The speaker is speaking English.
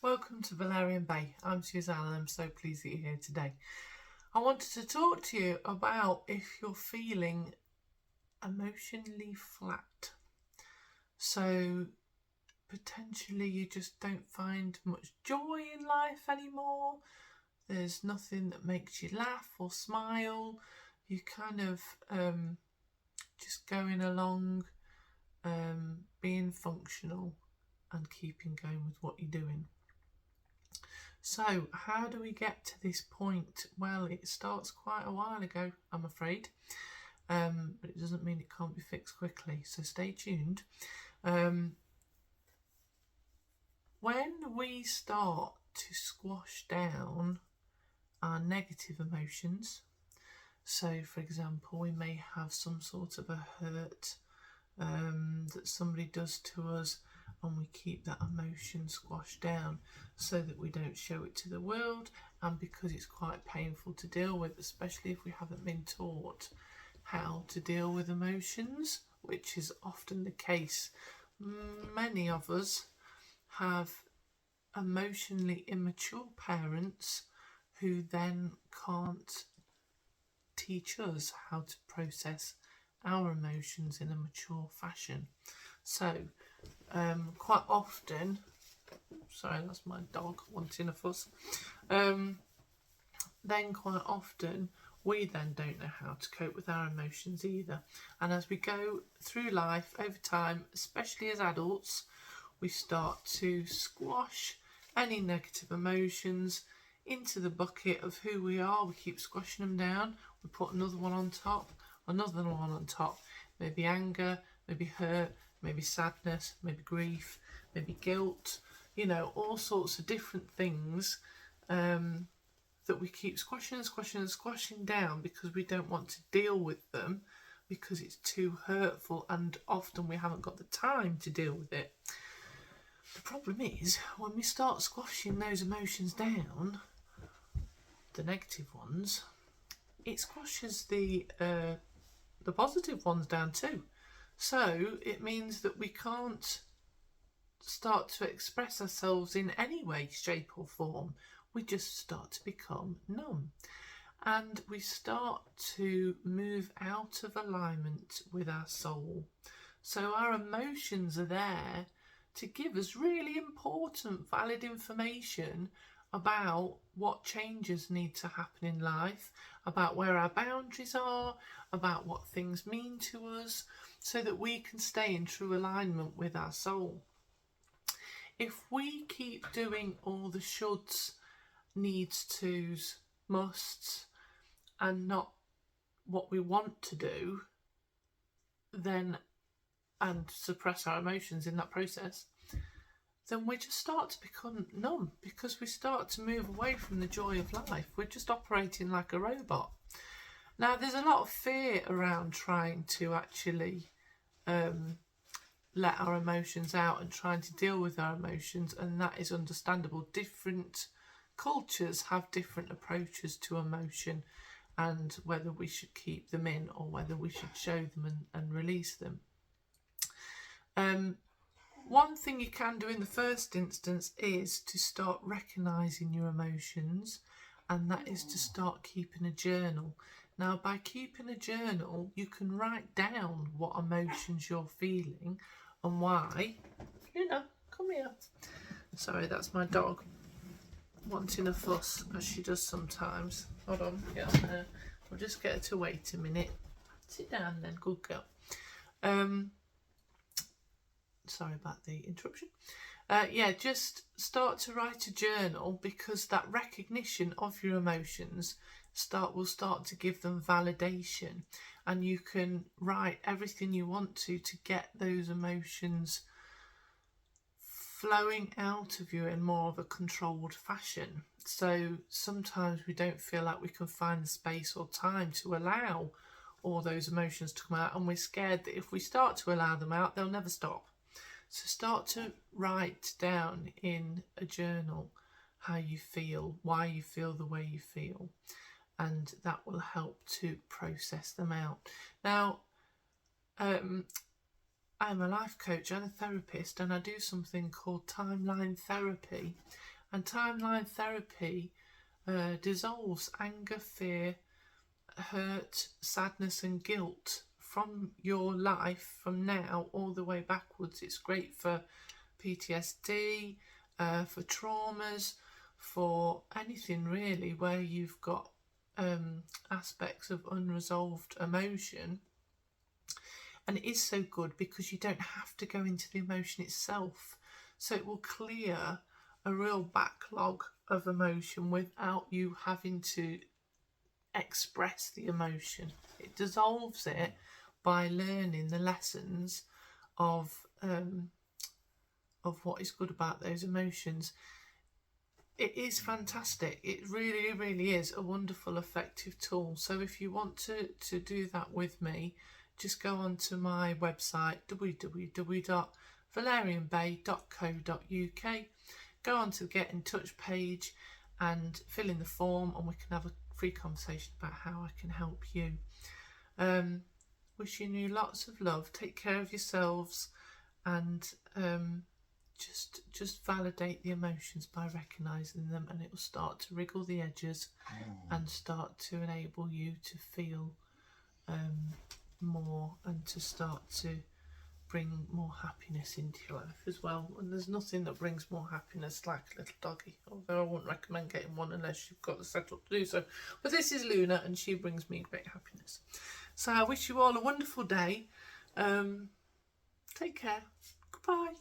Welcome to Valerian Bay. I'm Suzanne and I'm so pleased that you're here today. I wanted to talk to you about if you're feeling emotionally flat. So potentially you just don't find much joy in life anymore. There's nothing that makes you laugh or smile. You kind of just going along, being functional and keeping going with what you're doing. So how do we get to this point? Well, it starts quite a while ago, I'm afraid, but it doesn't mean it can't be fixed quickly, so stay tuned. When we start to squash down our negative emotions, so for example we may have some sort of a hurt that somebody does to us, and we keep that emotion squashed down so that we don't show it to the world, and because it's quite painful to deal with, especially if we haven't been taught how to deal with emotions, which is often the case. Many of us have emotionally immature parents who then can't teach us how to process our emotions in a mature fashion. So quite often, sorry, that's my dog wanting a fuss, then quite often we then don't know how to cope with our emotions either. And as we go through life over time, especially as adults, we start to squash any negative emotions into the bucket of who we are. We keep squashing them down. We put another one on top, another one on top. Maybe anger, maybe hurt, maybe sadness, maybe grief, maybe guilt, all sorts of different things that we keep squashing and squashing down because we don't want to deal with them because it's too hurtful, and often we haven't got the time to deal with it. The problem is when we start squashing those emotions down, the negative ones, it squashes the positive ones down too. So it means that we can't start to express ourselves in any way, shape or form. We just start to become numb, and we start to move out of alignment with our soul. So our emotions are there to give us really important, valid information about what changes need to happen in life, about where our boundaries are, about what things mean to us, so that we can stay in true alignment with our soul. If we keep doing all the shoulds, needs tos, musts, and not what we want to do, then, and suppress our emotions in that process, then we just start to become numb, because we start to move away from the joy of life. We're just operating like a robot. Now, there's a lot of fear around trying to actually let our emotions out and trying to deal with our emotions, and that is understandable. Different cultures have different approaches to emotion and whether we should keep them in or whether we should show them and release them. One thing you can do in the first instance is to start recognising your emotions, and that is to start keeping a journal. Now, by keeping a journal, you can write down what emotions you're feeling and why. Come here. Sorry, that's my dog wanting a fuss, as she does sometimes. Hold on, get on there. We'll just get her to wait a minute. Sit down then, good girl. Sorry about the interruption. Just start to write a journal, because that recognition of your emotions will start to give them validation, and you can write everything you want to get those emotions flowing out of you in more of a controlled fashion. So sometimes we don't feel like we can find the space or time to allow all those emotions to come out, and we're scared that if we start to allow them out, they'll never stop. So start to write down in a journal how you feel, why you feel the way you feel, and that will help to process them out. Now, I'm a life coach and a therapist, and I do something called timeline therapy, And timeline therapy dissolves anger, fear, hurt, sadness and guilt from your life from now all the way backwards. It's great for PTSD, for traumas, for anything really where you've got aspects of unresolved emotion. And it is so good because you don't have to go into the emotion itself. So it will clear a real backlog of emotion without you having to express the emotion. It dissolves it by learning the lessons of what is good about those emotions. It is fantastic. It really, really is a wonderful, effective tool. So if you want to do that with me, just go onto my website, www.valerianbay.co.uk. Go onto the Get in Touch page and fill in the form, and we can have a free conversation about how I can help you. Wishing you lots of love. Take care of yourselves, and just validate the emotions by recognising them, and it will start to wriggle the edges and start to enable you to feel more, and to start to bring more happiness into your life as well. And there's nothing that brings more happiness like a little doggy, although I wouldn't recommend getting one unless you've got the setup to do so. But this is Luna, and she brings me great happiness. So I wish you all a wonderful day. Take care. Goodbye.